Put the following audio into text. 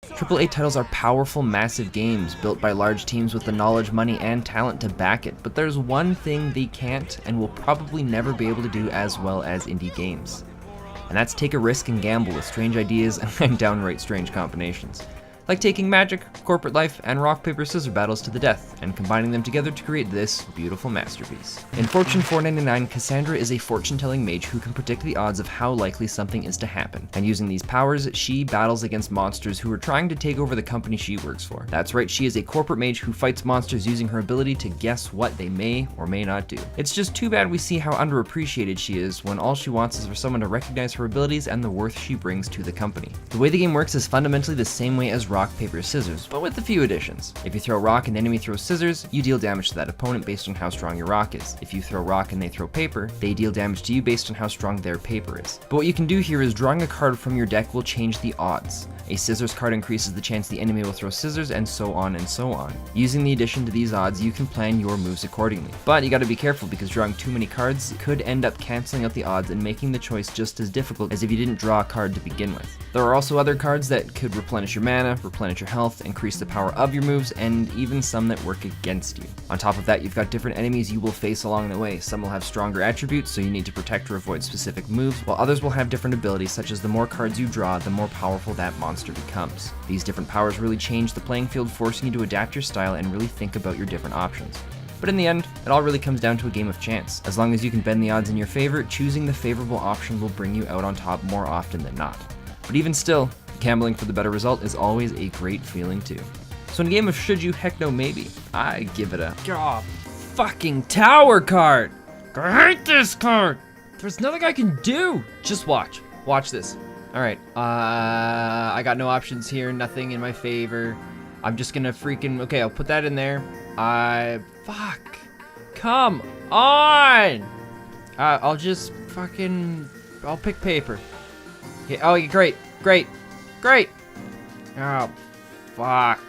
AAA titles are powerful, massive games built by large teams with the knowledge, money, and talent to back it, but there's one thing they can't and will probably never be able to do as well as indie games. And that's take a risk and gamble with strange ideas and downright strange combinations. Like taking magic, corporate life, and rock, paper, scissors battles to the death, and combining them together to create this beautiful masterpiece. In Fortune 499, Cassandra is a fortune-telling mage who can predict the odds of how likely something is to happen, and using these powers, she battles against monsters who are trying to take over the company she works for. That's right, she is a corporate mage who fights monsters using her ability to guess what they may or may not do. It's just too bad we see how underappreciated she is when all she wants is for someone to recognize her abilities and the worth she brings to the company. The way the game works is fundamentally the same way as rock, paper, scissors, but with a few additions. If you throw rock and the enemy throws scissors, you deal damage to that opponent based on how strong your rock is. If you throw rock and they throw paper, they deal damage to you based on how strong their paper is. But what you can do here is drawing a card from your deck will change the odds. A scissors card increases the chance the enemy will throw scissors, and so on and so on. Using the addition to these odds, you can plan your moves accordingly. But you gotta be careful because drawing too many cards could end up canceling out the odds and making the choice just as difficult as if you didn't draw a card to begin with. There are also other cards that could replenish your mana, replenish your health, increase the power of your moves, and even some that work against you. On top of that, you've got different enemies you will face along the way. Some will have stronger attributes, so you need to protect or avoid specific moves, while others will have different abilities, such as the more cards you draw, the more powerful that monster becomes. These different powers really change the playing field, forcing you to adapt your style and really think about your different options. But in the end, it all really comes down to a game of chance. As long as you can bend the odds in your favor, choosing the favorable option will bring you out on top more often than not. But even still, gambling for the better result is always a great feeling too. So in a game of should you, heck no maybe, I give it a fucking tower card. I hate this card. There's nothing I can do. Just watch. Watch this. All right. I got no options here. Nothing in my favor. I'm just gonna freaking. Okay, I'll put that in there. Fuck. Come on. I'll just fucking. I'll pick paper. Yeah, oh, great. Oh, fuck.